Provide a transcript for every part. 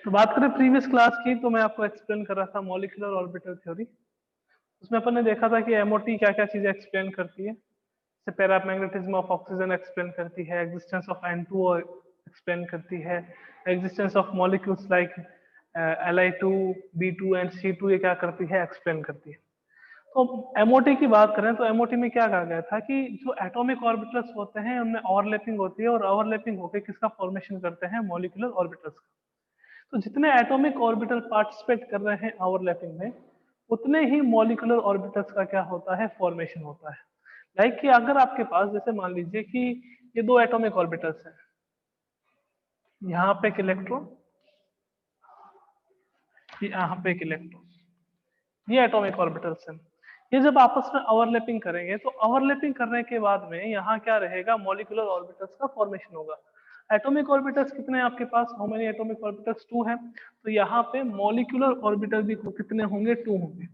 तो बात करें प्रीवियस क्लास की, तो मैं आपको एक्सप्लेन कर रहा था मॉलिक्यूलर ऑर्बिटल थ्योरी। उसमें अपन ने देखा था कि एमओटी क्या क्या चीजें एक्सप्लेन करती है। जैसे पैरामैग्नेटिज्म ऑफ ऑक्सीजन एक्सप्लेन करती है, एग्जिस्टेंस ऑफ N2 एक्सप्लेन करती है, existence of molecules like Li2, B2 and C2 ये क्या करती है, एक्सप्लेन करती है। तो एमओटी की बात करें तो एमओटी में क्या कहा गया था कि जो एटॉमिक ऑर्बिटल्स होते हैं उनमें ओवरलैपिंग होती है, और ओवरलैपिंग होकर किसका फॉर्मेशन करते हैं, मॉलिक्यूलर ऑर्बिटल्स का। तो जितने एटॉमिक ऑर्बिटल पार्टिसिपेट कर रहे हैं ओवरलैपिंग में, उतने ही मॉलिक्यूलर ऑर्बिटल्स का क्या होता है, फॉर्मेशन होता है। लाइक कि अगर आपके पास, जैसे मान लीजिए कि ये दो एटॉमिक ऑर्बिटल्स हैं, यहाँ पे एक इलेक्ट्रॉन, यहाँ पे एक इलेक्ट्रॉन, ये एटॉमिक ऑर्बिटल्स हैं। ये जब आपस में ओवरलैपिंग करेंगे तो ओवरलैपिंग करने के बाद में यहाँ क्या रहेगा, मॉलिक्यूलर ऑर्बिटल्स का फॉर्मेशन होगा। एटॉमिक ऑर्बिटल्स कितने हैं आपके पास, हाउ मेनी एटॉमिक ऑर्बिटल्स, 2 हैं। तो यहाँ पे मॉलिक्यूलर ऑर्बिटल भी कितने होंगे, 2 होंगे।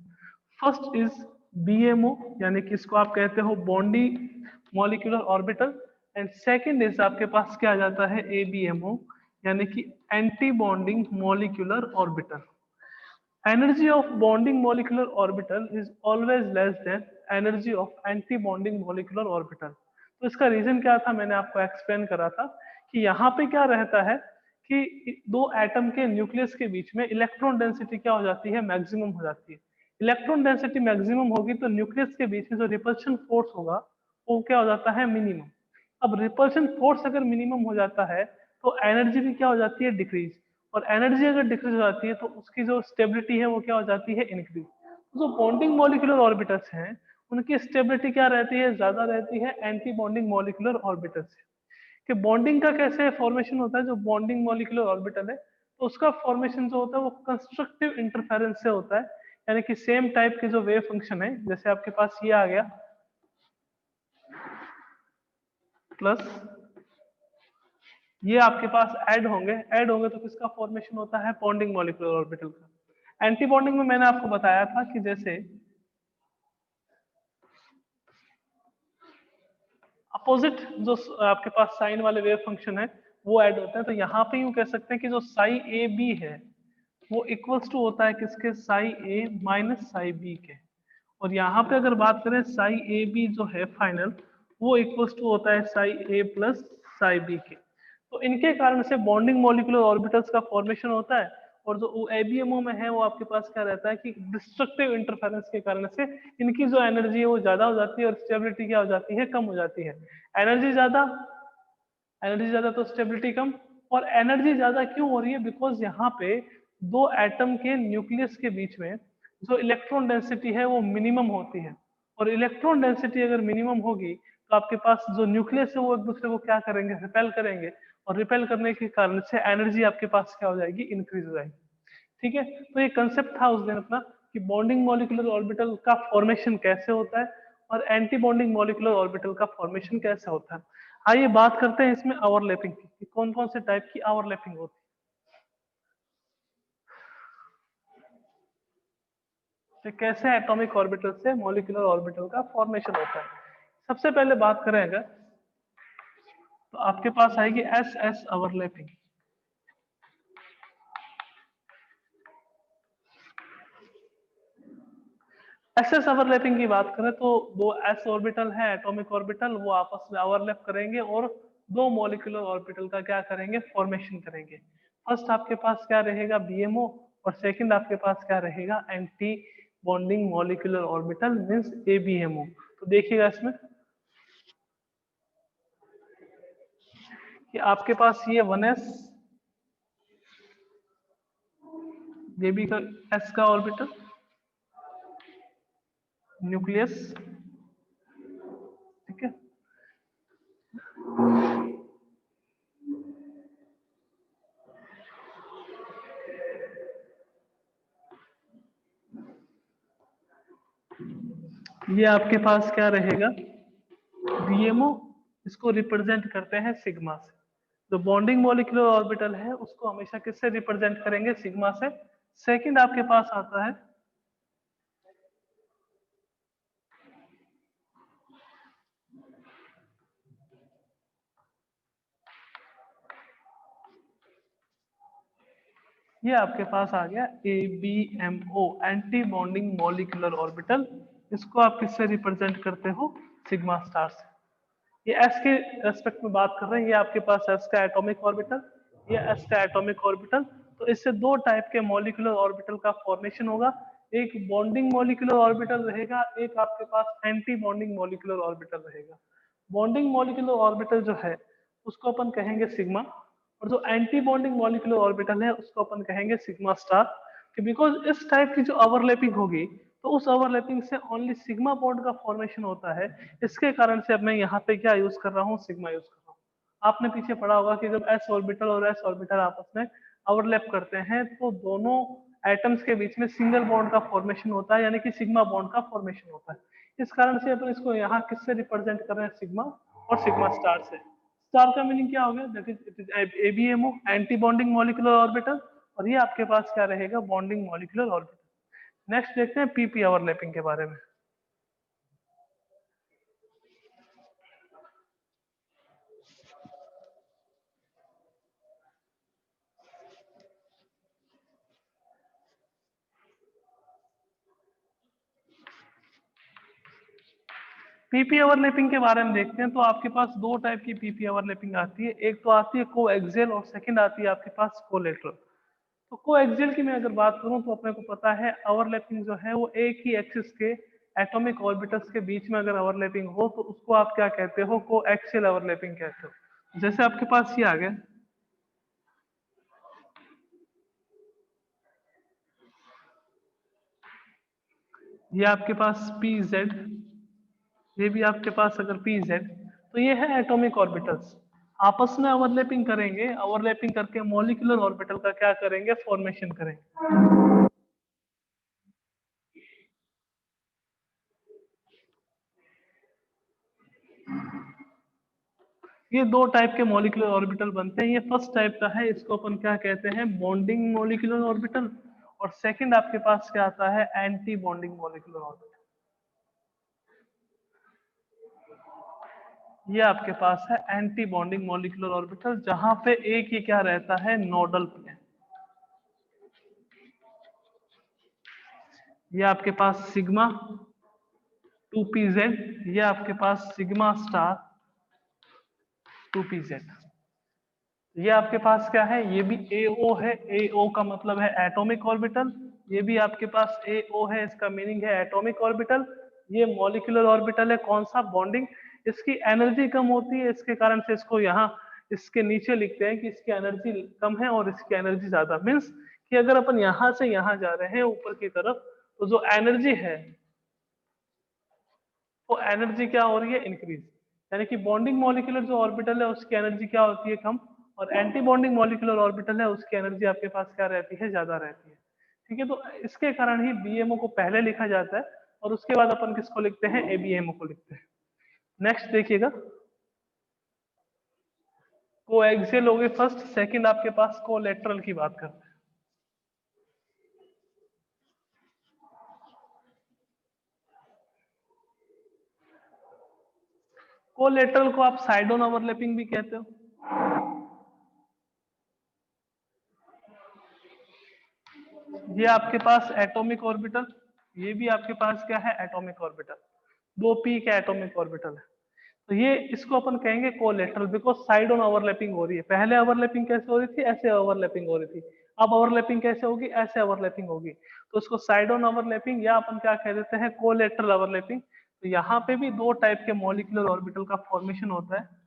फर्स्ट इज बीएमओ, यानी कि इसको आप कहते हो bonding molecular orbital, and second is आपके पास क्या आ जाता है, एबीएमओ, यानी कि anti bonding molecular orbital. Energy of bonding molecular orbital is always less than energy of anti-bonding molecular orbital। तो इसका रीजन क्या था, मैंने आपको एक्सप्लेन करा था कि यहाँ पे क्या रहता है कि दो एटम के न्यूक्लियस के बीच में इलेक्ट्रॉन डेंसिटी क्या हो जाती है, मैक्सिमम हो जाती है। इलेक्ट्रॉन डेंसिटी मैक्सिमम होगी तो न्यूक्लियस के बीच में जो रिपल्शन फोर्स होगा वो क्या हो जाता है, मिनिमम। अब रिपल्शन फोर्स अगर मिनिमम हो जाता है तो एनर्जी भी क्या हो जाती है, डिक्रीज। और एनर्जी अगर डिक्रीज हो जाती है तो उसकी जो स्टेबिलिटी है वो क्या हो जाती है, इंक्रीज। जो बॉन्डिंग मॉलिक्यूलर ऑर्बिटल्स हैं उनकी स्टेबिलिटी क्या रहती है, ज्यादा रहती है एंटी बॉन्डिंग मॉलिक्यूलर ऑर्बिटल से। कि बॉन्डिंग का कैसे फॉर्मेशन होता है, जो बॉन्डिंग मॉलिक्यूलर ऑर्बिटल है तो उसका फॉर्मेशन जो होता है वो कंस्ट्रक्टिव इंटरफेरेंस से होता है। यानी कि सेम टाइप के जो वेव फंक्शन है, जैसे आपके पास ये आ गया प्लस, ये आपके पास ऐड होंगे तो किसका फॉर्मेशन होता है, बॉन्डिंग मॉलिक्यूलर ऑर्बिटल का। एंटी बॉन्डिंग में मैंने आपको बताया था कि जैसे अपोजिट जो आपके पास साइन वाले वेव फंक्शन है वो ऐड होते हैं। तो यहाँ पे यूं कह सकते हैं कि जो साई ए बी है वो इक्वल्स टू होता है किसके, साई ए माइनस साई बी के। और यहाँ पे अगर बात करें साई ए बी जो है फाइनल, वो इक्वल्स टू होता है साई ए प्लस साई बी के। तो इनके कारण से बॉन्डिंग मॉलिक्यूलर ऑर्बिटल्स का फॉर्मेशन होता है। और जो एबीएमओ में है वो आपके पास क्या रहता है कि डिस्ट्रक्टिव इंटरफेरेंस के कारण से इनकी जो एनर्जी है वो ज्यादा हो जाती है और स्टेबिलिटी क्या हो जाती है, कम हो जाती है। एनर्जी ज्यादा, एनर्जी ज्यादा तो स्टेबिलिटी कम। और एनर्जी ज्यादा क्यों हो रही है, बिकॉज यहाँ पे दो एटम के न्यूक्लियस के बीच में जो इलेक्ट्रॉन डेंसिटी है वो मिनिमम होती है। और इलेक्ट्रॉन डेंसिटी अगर मिनिमम होगी तो आपके पास जो न्यूक्लियस है वो एक दूसरे को क्या करेंगे, रिपेल करेंगे। और रिपेल करने के कारण से एनर्जी आपके पास क्या हो जाएगी, इंक्रीज हो जाएगी। ठीक है, तो ये कंसेप्ट था उस दिन अपना कि बॉन्डिंग मॉलिक्यूलर ऑर्बिटल का फॉर्मेशन कैसे होता है और एंटी बॉन्डिंग मॉलिक्यूलर ऑर्बिटल का फॉर्मेशन कैसे होता है। आइए बात करते हैं इसमें ओवरलैपिंग की, कि कौन कौन से टाइप की ओवरलैपिंग होती है, तो कैसे एटॉमिक ऑर्बिटल से मॉलिक्यूलर ऑर्बिटल का फॉर्मेशन होता है। सबसे पहले बात करें अगर, तो आपके पास आएगी S S overlapping. S S overlapping की बात करें तो दो एस ऑर्बिटल है एटॉमिक ऑर्बिटल, वो आपस में ओवरलैप करेंगे और दो मॉलिक्यूलर ऑर्बिटल का क्या करेंगे, फॉर्मेशन करेंगे। फर्स्ट आपके पास क्या रहेगा, बीएमओ, और सेकंड आपके पास क्या रहेगा, anti bonding molecular orbital means ABMO. तो देखिएगा इसमें कि आपके पास ये 1s, ये भी का एस का ऑर्बिटल, न्यूक्लियस, ठीक है। ये आपके पास क्या रहेगा, बीएमओ, इसको रिप्रेजेंट करते हैं सिग्मा से। जो बॉन्डिंग मॉलिक्यूलर ऑर्बिटल है उसको हमेशा किससे रिप्रेजेंट करेंगे, सिग्मा से। सेकंड आपके पास आता है ये आपके पास आ गया ABMO, anti bonding molecular orbital. इसको आप किससे रिप्रेजेंट करते हो? सिग्मा स्टार से। ये एस के रेस्पेक्ट में बात कर रहे हैं, ये आपके पास एस का एटॉमिक ऑर्बिटल, ये एस का एटॉमिक ऑर्बिटल। तो इससे दो टाइप के मॉलिक्यूलर ऑर्बिटल का फॉर्मेशन होगा, एक बॉन्डिंग मॉलिक्यूलर ऑर्बिटल रहेगा, एक आपके पास एंटी बॉन्डिंग मॉलिक्यूलर ऑर्बिटल रहेगा। बॉन्डिंग मॉलिक्यूलर ऑर्बिटल जो है उसको अपन कहेंगे सिग्मा, और जो एंटी बॉन्डिंग मॉलिक्यूलर ऑर्बिटल है उसको अपन कहेंगे सिग्मा स्टार। कि बिकॉज इस टाइप की जो ओवरलैपिंग होगी तो उस ओवरलैपिंग से ओनली सिग्मा बॉन्ड का फॉर्मेशन होता है। इसके कारण से अब मैं यहाँ पे क्या यूज कर रहा हूँ? सिग्मा यूज कर रहा हूँ। आपने पीछे पढ़ा होगा कि जब एस ऑर्बिटल और एस ऑर्बिटल आपस में ओवरलैप करते हैं तो दोनों एटम्स के बीच में सिंगल बॉन्ड का फॉर्मेशन होता है, यानी कि सिग्मा बॉन्ड का फॉर्मेशन होता है। इस कारण से अपन इसको यहाँ किससे रिप्रेजेंट कर रहे हैं? सिग्मा और सिग्मा स्टार से। स्टार का मीनिंग क्या हो गया? That is it is ABMO, anti bonding molecular orbital, और ये आपके पास क्या रहेगा? Bonding molecular orbital. नेक्स्ट देखते हैं PP ओवरलैपिंग के बारे में। PP ओवरलैपिंग के बारे में देखते हैं तो आपके पास दो टाइप की PP ओवरलैपिंग आती है। एक तो आती है कोएक्सियल और सेकंड आती है आपके पास कोलेटरल। तो कोएक्सियल की मैं अगर बात करूं तो अपने को पता है ओवरलैपिंग जो है वो एक ही एक्सिस के एटॉमिक ऑर्बिटल्स के बीच में अगर ओवरलैपिंग हो तो उसको आप क्या कहते हो? कोएक्सियल ओवरलैपिंग कहते हो। जैसे आपके पास ये आ गया, ये आपके पास PZ, ये भी आपके पास अगर PZ, तो ये है एटॉमिक ऑर्बिटल्स आपस में ओवरलैपिंग करेंगे, ओवरलैपिंग करके मॉलिक्यूलर ऑर्बिटल का क्या करेंगे? फॉर्मेशन करेंगे। ये दो टाइप के मॉलिक्यूलर ऑर्बिटल बनते हैं। ये फर्स्ट टाइप का है, इसको अपन क्या कहते हैं? Bonding molecular orbital. और सेकंड आपके पास क्या आता है? Anti bonding molecular orbital. ये आपके पास है एंटी बॉन्डिंग मॉलिक्यूलर ऑर्बिटल, जहां पे एक ही क्या रहता है? Nodal plane. ये आपके पास सिग्मा 2pz, ये आपके पास सिग्मा स्टार 2pz। ये आपके पास क्या है? ये भी AO है, AO का मतलब है एटॉमिक ऑर्बिटल। ये भी आपके पास AO है, इसका मीनिंग है एटॉमिक ऑर्बिटल। ये मॉलिक्यूलर ऑर्बिटल है, कौन सा? बॉन्डिंग। इसकी एनर्जी कम होती है, इसके कारण से इसको यहाँ इसके नीचे लिखते हैं कि इसकी एनर्जी कम है और इसकी एनर्जी ज्यादा। मीन्स कि अगर अपन यहाँ से यहाँ जा रहे हैं ऊपर की तरफ तो जो एनर्जी है वो एनर्जी क्या हो रही है? इंक्रीज। यानी कि बॉन्डिंग मॉलिक्यूलर जो ऑर्बिटल है उसकी एनर्जी क्या होती है? कम। और एंटी बॉन्डिंग मॉलिक्यूलर ऑर्बिटल है उसकी एनर्जी आपके पास क्या रहती है? ज्यादा रहती है। ठीक है, तो इसके कारण ही BMO को पहले लिखा जाता है और उसके बाद अपन किसको लिखते हैं? ABMO को लिखते हैं। नेक्स्ट देखिएगा, कोएक्सियल हो गए फर्स्ट, सेकंड आपके पास कोलेटरल की बात करते हैं। कोलेटरल को आप साइड ऑन ओवरलैपिंग भी कहते हो। ये आपके पास एटॉमिक ऑर्बिटल, ये भी आपके पास क्या है? Atomic orbital. दो पी का एटॉमिक ऑर्बिटल है। तो ये इसको अपन कहेंगे collateral, because side on overlapping हो रही है। पहले ओवरलैपिंग कैसे हो रही थी? ऐसे ओवरलैपिंग हो रही थी। अब ओवरलैपिंग कैसे होगी? ऐसे ओवरलैपिंग होगी। तो इसको साइड ऑन ओवरलैपिंग या अपन क्या कह देते हैं? Collateral overlapping. तो यहाँ पे भी दो टाइप के मॉलिक्यूलर ऑर्बिटल का फॉर्मेशन होता है।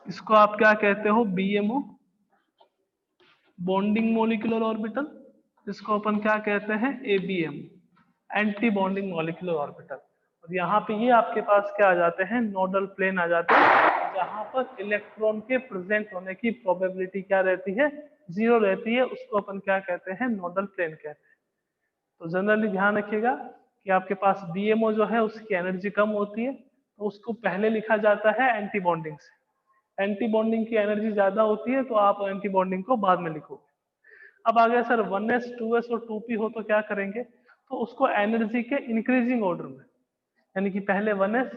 इसको आप क्या कहते हो? BMO, bonding molecular orbital. इसको अपन क्या कहते हैं? ABM, anti bonding molecular orbital. और यहाँ पे ये आपके पास क्या आ जाते हैं? नोडल प्लेन आ जाते हैं, जहां पर इलेक्ट्रॉन के प्रेजेंट होने की प्रोबेबिलिटी क्या रहती है? 0 रहती है। उसको अपन क्या कहते हैं? नोडल प्लेन कहते हैं। तो जनरली ध्यान रखिएगा कि आपके पास BMO जो है उसकी एनर्जी कम होती है, तो उसको पहले लिखा जाता है एंटी बॉन्डिंग से। एंटी बॉन्डिंग की एनर्जी ज्यादा होती है तो आप एंटी बॉन्डिंग को बाद में लिखोगे। अब आ गया सर 1s 2s और 2p हो तो क्या करेंगे, तो उसको एनर्जी के इंक्रीजिंग ऑर्डर में, यानी कि पहले 1s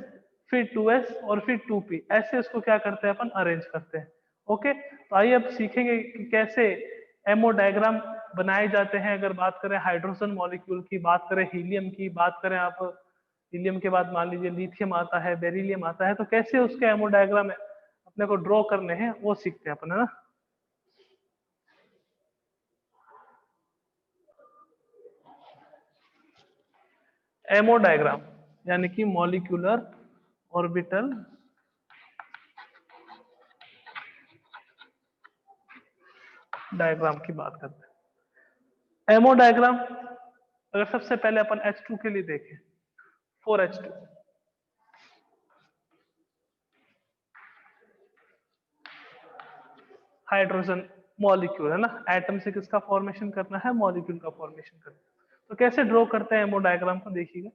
फिर 2s और फिर 2p, ऐसे इसको क्या करते हैं अपन अरेंज करते हैं। ओके, तो आइए अब सीखेंगे कि कैसे एमओ डायग्राम बनाए जाते हैं। अगर बात करें हाइड्रोजन मॉलिक्यूल की, बात करें हीलियम की, बात करें आप हीलियम के बाद मान लीजिए लिथियम आता है, बेरिलियम आता है, तो कैसे उसके एमओ डायग्राम अपने को ड्रॉ करने हैं वो सीखते हैं अपन, है ना। एमओ डायग्राम यानी कि मॉलिक्यूलर ऑर्बिटल डायग्राम की बात करते हैं। एमओ डायग्राम अगर सबसे पहले अपन H2 के लिए देखें, 4H2, हाइड्रोजन मॉलिक्यूल है ना, एटम से किसका फॉर्मेशन करना है, मॉलिक्यूल का फॉर्मेशन करना है। तो कैसे ड्रॉ करते हैं एमओ डायग्राम को, देखिएगा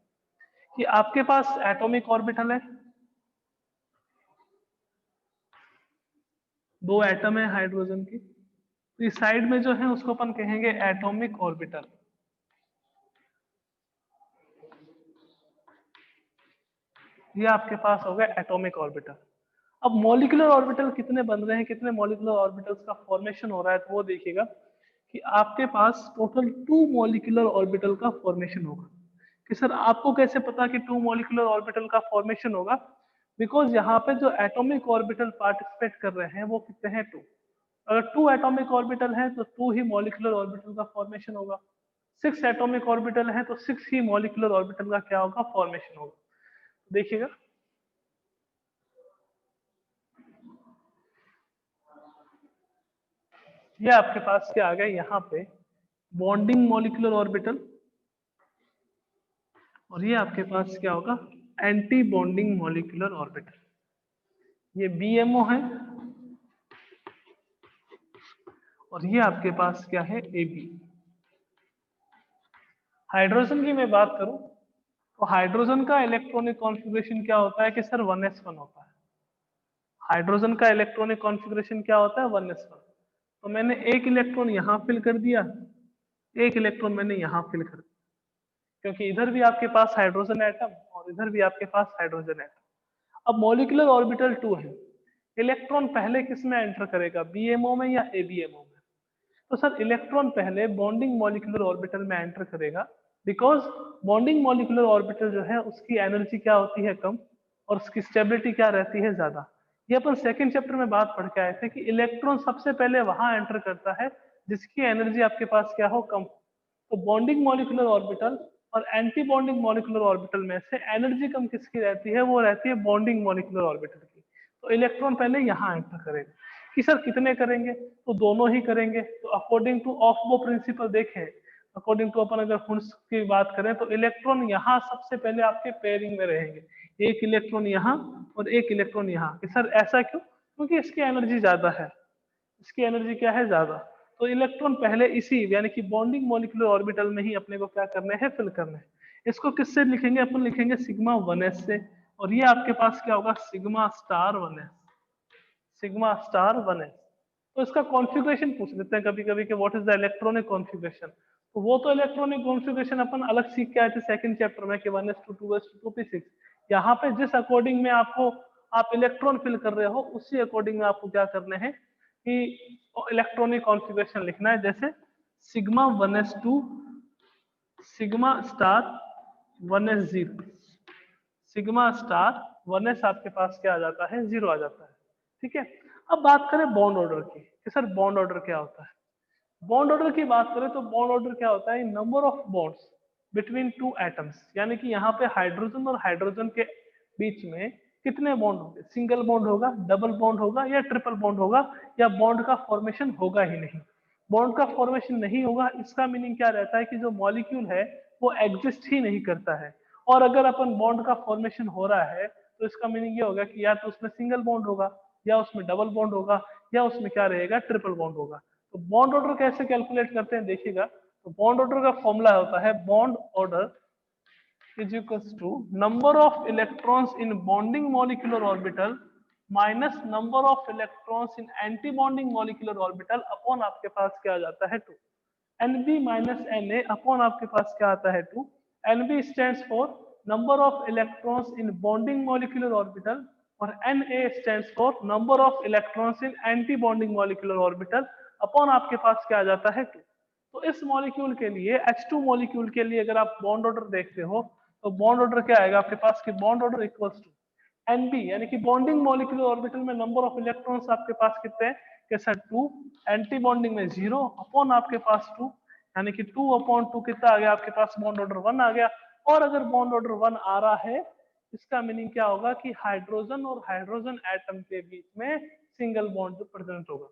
कि आपके पास एटॉमिक ऑर्बिटल है, दो एटम है हाइड्रोजन की, तो इस साइड में जो है उसको अपन कहेंगे एटॉमिक ऑर्बिटल। ये आपके पास हो गया एटॉमिक ऑर्बिटल। अब मॉलिक्यूलर ऑर्बिटल कितने बन रहे हैं, कितने मॉलिक्यूलर ऑर्बिटल्स का फॉर्मेशन हो रहा है, तो वो देखिएगा कि आपके पास टोटल 2 मॉलिक्यूलर ऑर्बिटल का फॉर्मेशन होगा। कि सर आपको कैसे पता कि 2 मॉलिक्यूलर ऑर्बिटल का फॉर्मेशन होगा, बिकॉज यहाँ पे जो एटॉमिक ऑर्बिटल पार्टिसिपेट कर रहे हैं वो कितने हैं, 2। अगर 2 एटॉमिक ऑर्बिटल है तो 2 ही मॉलिक्यूलर ऑर्बिटल का फॉर्मेशन होगा। 6 एटॉमिक ऑर्बिटल है तो 6 ही मॉलिक्यूलर ऑर्बिटल का क्या होगा, फॉर्मेशन होगा। देखिएगा ये आपके पास क्या आ गया, यहाँ पे बॉन्डिंग मॉलिक्यूलर ऑर्बिटल, और ये आपके पास क्या होगा, एंटी बॉन्डिंग मॉलिक्यूलर ऑर्बिटल। ये बीएमओ है और ये आपके पास क्या है, एबी। हाइड्रोजन की मैं बात करूं तो हाइड्रोजन का इलेक्ट्रॉनिक कॉन्फ़िगरेशन क्या होता है कि सर 1s1 होता है। हाइड्रोजन का इलेक्ट्रॉनिक कॉन्फ़िगरेशन क्या होता है, 1s1। तो मैंने एक इलेक्ट्रॉन यहाँ फिल कर दिया, एक इलेक्ट्रॉन मैंने यहाँ फिल कर दिया, क्योंकि इधर भी आपके पास हाइड्रोजन एटम और इधर भी आपके पास हाइड्रोजन एटम। अब मॉलिक्यूलर ऑर्बिटल 2 है, इलेक्ट्रॉन पहले किस में एंटर करेगा, बीएमओ में या एबीएमओ में। तो सर इलेक्ट्रॉन पहले बॉन्डिंग मॉलिक्यूलर ऑर्बिटल में एंटर करेगा, बिकॉज बॉन्डिंग मॉलिक्यूलर ऑर्बिटल जो है उसकी एनर्जी क्या होती है, कम, और उसकी स्टेबिलिटी क्या रहती है, ज्यादा। ये अपन सेकंड चैप्टर में बात पढ़ के आए थे कि इलेक्ट्रॉन सबसे पहले वहां एंटर करता है जिसकी एनर्जी आपके पास क्या हो, कम। तो बॉन्डिंग मॉलिक्यूलर ऑर्बिटल और एंटी बॉन्डिंग मॉलिक्यूलर ऑर्बिटल में से एनर्जी कम किसकी रहती है, वो रहती है बॉन्डिंग मॉलिक्यूलर ऑर्बिटल की। तो इलेक्ट्रॉन पहले यहाँ एंटर करेगा। कि सर कितने करेंगे, तो दोनों ही करेंगे। तो अकॉर्डिंग टू ऑफ बो प्रिंसिपल देखें, अकॉर्डिंग टू अपन अगर हुंस की बात करें तो इलेक्ट्रॉन यहाँ सबसे पहले आपके पेयरिंग में रहेंगे, एक इलेक्ट्रॉन यहाँ और एक इलेक्ट्रॉन यहाँ। कि सर ऐसा क्यों, क्योंकि इसकी एनर्जी ज्यादा है, इसकी एनर्जी क्या है, ज्यादा। तो इलेक्ट्रॉन पहले इसी यानी कि बॉन्डिंग मॉलिक्यूलर ऑर्बिटल में ही अपने को क्या करने हैं, फिल करने हैं। इसको किससे लिखेंगे, अपन लिखेंगे सिग्मा 1s से, और ये आपके पास क्या होगा, sigma star 1s, sigma star 1s। तो इसका कॉन्फ़िगरेशन पूछ लेते हैं कभी कभी कि what is the electronic configuration. तो वो तो इलेक्ट्रॉनिक कॉन्फ़िगरेशन अपन अलग सीख के आए थे सेकंड चैप्टर में कि 1s to 2s to 2p6। यहाँ पे जिस अकॉर्डिंग में आपको आप इलेक्ट्रॉन फिल कर रहे हो उसी अकॉर्डिंग में आपको क्या करने हैं कि इलेक्ट्रॉनिक कॉन्फ़िगरेशन लिखना है। जैसे sigma 1s two sigma star 1s 0, sigma star 1s आपके पास क्या आ जाता है, 0 आ जाता है। ठीक है, अब बात करें बॉन्ड ऑर्डर की कि सर बॉन्ड ऑर्डर क्या होता है। बॉन्ड ऑर्डर की बात करें तो बॉन्ड ऑर्डर क्या होता है, number of bonds between two atoms, यानी कि यहाँ पे हाइड्रोजन और हाइड्रोजन के बीच में कितने बॉन्ड होंगे, सिंगल बॉन्ड होगा, डबल बॉन्ड होगा या ट्रिपल बॉन्ड होगा, या बॉन्ड का फॉर्मेशन होगा ही नहीं। बॉन्ड का फॉर्मेशन नहीं होगा इसका मीनिंग क्या रहता है कि जो मॉलिक्यूल है वो एग्जिस्ट ही नहीं करता है। और अगर अपन बॉन्ड का फॉर्मेशन हो रहा है तो इसका मीनिंग ये होगा कि या तो उसमें सिंगल बॉन्ड होगा, या उसमें डबल बॉन्ड होगा, या उसमें क्या रहेगा, ट्रिपल बॉन्ड होगा। तो बॉन्ड ऑर्डर कैसे कैलकुलेट करते हैं देखिएगा, तो बॉन्ड ऑर्डर का फॉर्मूला होता है bond order is equals to number of electrons in bonding molecular orbital minus number of electrons in anti bonding molecular orbital upon आपके पास क्या आ जाता है 2। NB माइनस Na अपॉन आपके पास क्या आता है 2। NB stands for number of electrons in bonding molecular orbital और Na stands for number of electrons in anti bonding molecular orbital upon आपके पास क्या आ जाता है 2। तो इस मॉलिक्यूल के लिए H2 मॉलिक्यूल के लिए अगर आप बॉन्ड ऑर्डर देखते हो तो बॉन्ड ऑर्डर क्या आएगा आपके पास कि bond order equals to NB यानी कि बॉन्डिंग मॉलिक्यूलर ऑर्बिटल में नंबर ऑफ इलेक्ट्रॉन्स आपके पास कितने हैं कि सर 2, एंटी बॉन्डिंग में 0 अपॉन आपके पास 2 यानी कि 2 अपॉन 2 कितना आ गया आपके पास बॉन्ड ऑर्डर 1 आ गया। और अगर बॉन्ड ऑर्डर 1 आ रहा है इसका मीनिंग क्या होगा कि हाइड्रोजन और हाइड्रोजन एटम के बीच में सिंगल बॉन्ड जो प्रेजेंट होगा।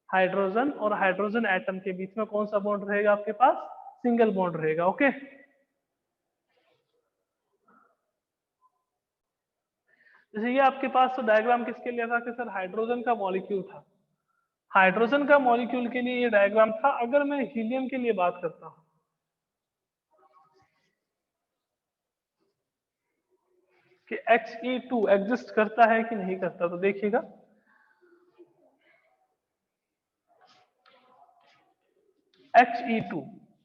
हाइड्रोजन और हाइड्रोजन एटम के बीच में कौन सा बॉन्ड रहेगा आपके पास सिंगल बॉन्ड रहेगा। ओके जैसे ये आपके पास तो डायग्राम किसके लिए था कि सर हाइड्रोजन का मॉलिक्यूल था। हाइड्रोजन का मॉलिक्यूल के लिए ये डायग्राम था। अगर मैं हीलियम के लिए बात करता हूं कि He2 एग्जिस्ट करता है कि नहीं करता तो देखिएगा He2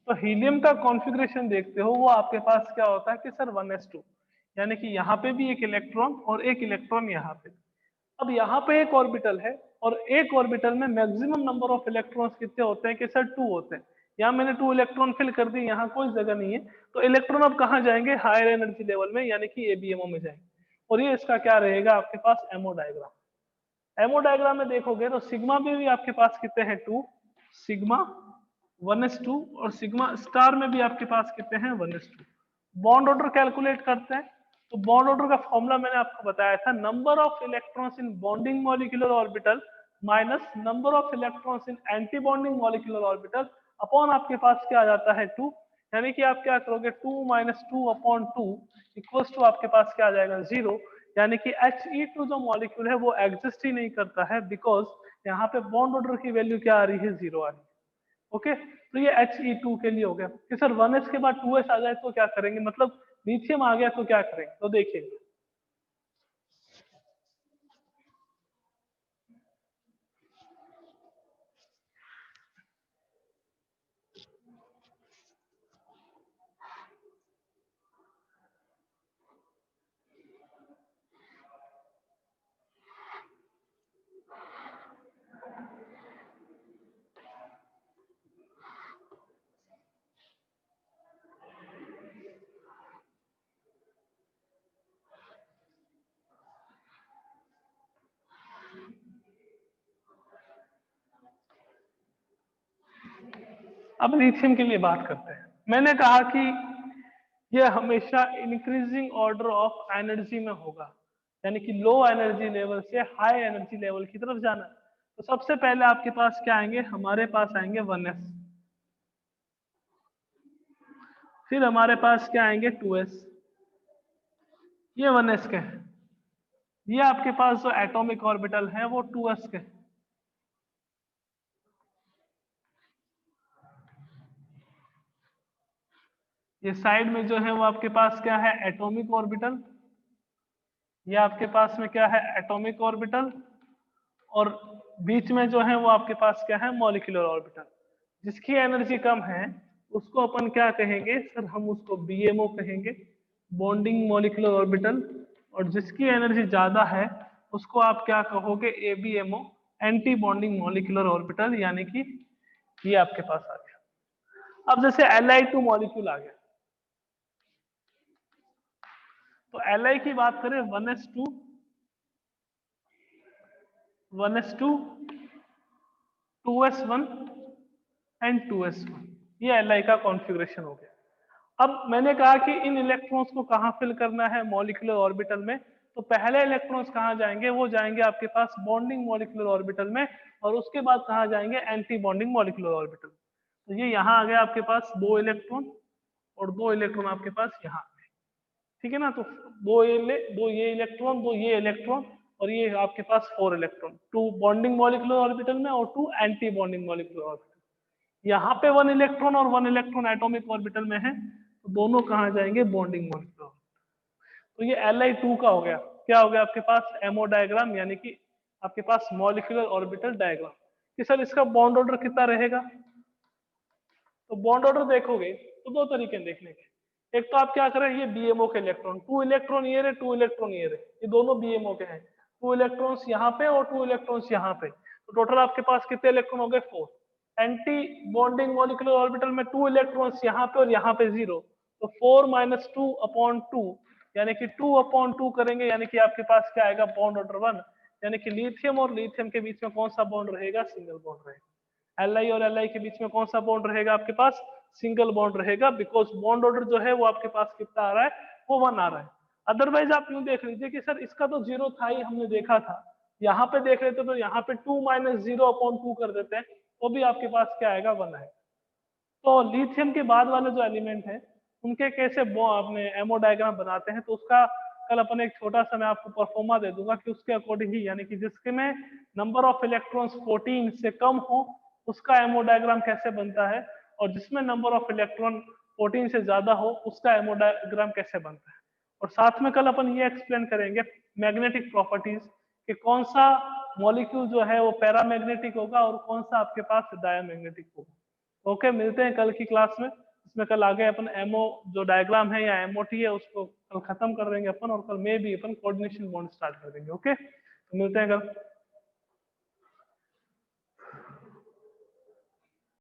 तो हीलियम का कॉन्फ़िगरेशन देखते हो वो आपके पास क्या होता है कि सर 1s2 यानी कि यहाँ पे भी एक इलेक्ट्रॉन और एक इलेक्ट्रॉन यहाँ पे। अब यहाँ पे एक ऑर्बिटल है और एक ऑर्बिटल में मैक्सिमम नंबर ऑफ इलेक्ट्रॉन्स कितने होते हैं कि सर 2 होते हैं। यहाँ मैंने 2 इलेक्ट्रॉन फिल कर दी, यहाँ कोई जगह नहीं है तो इलेक्ट्रॉन अब कहाँ जाएंगे हायर एनर्जी लेवल में यानी कि ABMO में जाएंगे। और ये इसका क्या रहेगा आपके पास एमओ डायग्राम। एमओ डायग्राम में देखोगे तो सिग्मा में भी आपके पास कितने हैं 2 सिग्मा 1s2 और सिग्मा स्टार में भी आपके पास कितने हैं 1s2। बॉन्ड ऑर्डर कैलकुलेट करते हैं तो बॉन्ड ऑर्डर का फॉर्मूला मैंने आपको बताया था number of electrons in bonding molecular orbital minus number of electrons in anti bonding molecular orbital upon आपके पास क्या आ जाता है 2। यानी कि आप क्या करोगे 2 माइनस 2 अपॉन 2 इक्वल्स टू आपके पास क्या आ जाएगा 0। यानी कि He2 जो मॉलिक्यूल है वो एग्जिस्ट ही नहीं करता है बिकॉज यहाँ पे बॉन्ड ऑर्डर की वैल्यू क्या आ रही है 0 आ रही है। ओके तो ये He2 के लिए हो गया कि सर 1s के बाद 2s आ जाए तो क्या करेंगे मतलब लिथियम आ गया तो क्या करेंगे तो देखिए अब लिथियम के लिए बात करते हैं। मैंने कहा कि यह हमेशा इंक्रीजिंग ऑर्डर ऑफ एनर्जी में होगा यानी कि लो एनर्जी लेवल से हाई एनर्जी लेवल की तरफ जाना। तो सबसे पहले आपके पास क्या आएंगे हमारे पास आएंगे 1s फिर हमारे पास क्या आएंगे 2s ये 1s के हैं। ये आपके पास जो एटॉमिक ऑर्बिटल है वो 2s के। ये साइड में जो है वो आपके पास क्या है एटॉमिक ऑर्बिटल। ये आपके पास में क्या है एटॉमिक ऑर्बिटल और बीच में जो है वो आपके पास क्या है मॉलिक्यूलर ऑर्बिटल। जिसकी एनर्जी कम है उसको अपन क्या कहेंगे सर हम उसको BMO कहेंगे बॉन्डिंग मॉलिक्यूलर ऑर्बिटल। और जिसकी एनर्जी ज्यादा है उसको आप क्या कहोगे ABMO anti bonding molecular orbital यानी कि ये आपके पास आ गया। अब जैसे Li2 मॉलिक्यूल आ गया तो Li की बात करें 1s2 1s2 2s1 and 2s1 ये Li का कॉन्फ़िगरेशन हो गया। अब मैंने कहा कि इन इलेक्ट्रॉन्स को कहाँ फिल करना है मॉलिक्यूलर ऑर्बिटल में। तो पहले इलेक्ट्रॉन्स कहाँ जाएंगे वो जाएंगे आपके पास बॉन्डिंग मॉलिक्यूलर ऑर्बिटल में और उसके बाद कहाँ जाएंगे एंटी बॉन्डिंग मॉलिक्यूलर ऑर्बिटल। तो ये यहाँ आ गया आपके पास 2 इलेक्ट्रॉन और 2 इलेक्ट्रॉन आपके पास यहाँ। ठीक है ना तो दो ये इलेक्ट्रॉन 2 ये इलेक्ट्रॉन और ये आपके पास 4 इलेक्ट्रॉन 2 बॉन्डिंग मॉलिक्यूलर ऑर्बिटल में और 2 एंटी बॉन्डिंग मॉलिक्यूलर ऑर्बिटल। यहाँ पे 1 इलेक्ट्रॉन और 1 इलेक्ट्रॉन एटॉमिक ऑर्बिटल में है तो दोनों कहाँ जाएंगे बॉन्डिंग मॉलिक्यूलर। तो ये Li2 का हो गया। क्या हो गया आपके पास एमओ डायग्राम, यानी कि आपके पास मॉलिक्यूलर ऑर्बिटल डायग्राम। कि सर इसका बॉन्ड ऑर्डर कितना रहेगा? तो बॉन्ड ऑर्डर देखोगे तो दो तरीके हैं देखने के। एक तो आप क्या करें, ये बीएमओ के इलेक्ट्रॉन, 2 इलेक्ट्रॉन ये रहे, 2 इलेक्ट्रॉन ये रहे, ये दोनों बीएमओ के हैं, 2 इलेक्ट्रॉन्स यहाँ पे और 2 इलेक्ट्रॉन्स यहाँ पे, तो टोटल आपके पास कितने इलेक्ट्रॉन हो गए? 4। एंटी बॉन्डिंग मॉलिक्यूलर ऑर्बिटल में 2 इलेक्ट्रॉन्स यहाँ पे और यहाँ पे 0, तो 4 माइनस 2/2 यानी कि 2/2 करेंगे, यानी कि आपके पास क्या आएगा? बॉन्ड ऑर्डर 1, यानी कि लिथियम और लिथियम के बीच में कौन सा बॉन्ड रहेगा? सिंगल बॉन्ड रहेगा। Li और Li के बीच में कौन सा बॉन्ड रहेगा आपके पास? सिंगल बॉन्ड रहेगा, बिकॉज बॉन्ड ऑर्डर जो है वो आपके पास कितना आ रहा है? वो 1 आ रहा है। अदरवाइज आप यूं देख लीजिए कि सर इसका तो 0 था ही, हमने देखा था, यहाँ पे देख लेते तो यहाँ पे 2 माइनस 0/2 कर देते हैं, तो भी आपके पास क्या आएगा? 1 आएगा। तो लिथियम के बाद वाले जो एलिमेंट है उनके कैसे अपने एमओ डायग्राम बनाते हैं, तो उसका कल अपन एक छोटा सा मैं आपको परफॉर्मा दे दूंगा कि उसके अकॉर्डिंग ही, यानी कि जिसके में नंबर ऑफ इलेक्ट्रॉन्स 14 से कम हो उसका एमओ डायग्राम कैसे बनता है, और जिसमें नंबर ऑफ इलेक्ट्रॉन 14 से ज्यादा हो उसका एमओ डायग्राम कैसे बनता है। और साथ में कल अपन ये एक्सप्लेन करेंगे मैग्नेटिक प्रॉपर्टीज कि कौन सा मॉलिक्यूल जो है वो पैरामैग्नेटिक होगा और कौन सा आपके पास डायमैग्नेटिक होगा। ओके, मिलते हैं कल की क्लास में। इसमें कल आगे अपन एमओ जो डायग्राम है या एमओटी है उसको कल खत्म कर देंगे अपन, और कल में भी अपन कोऑर्डिनेशन बॉन्ड स्टार्ट कर देंगे। ओके, तो मिलते हैं कल।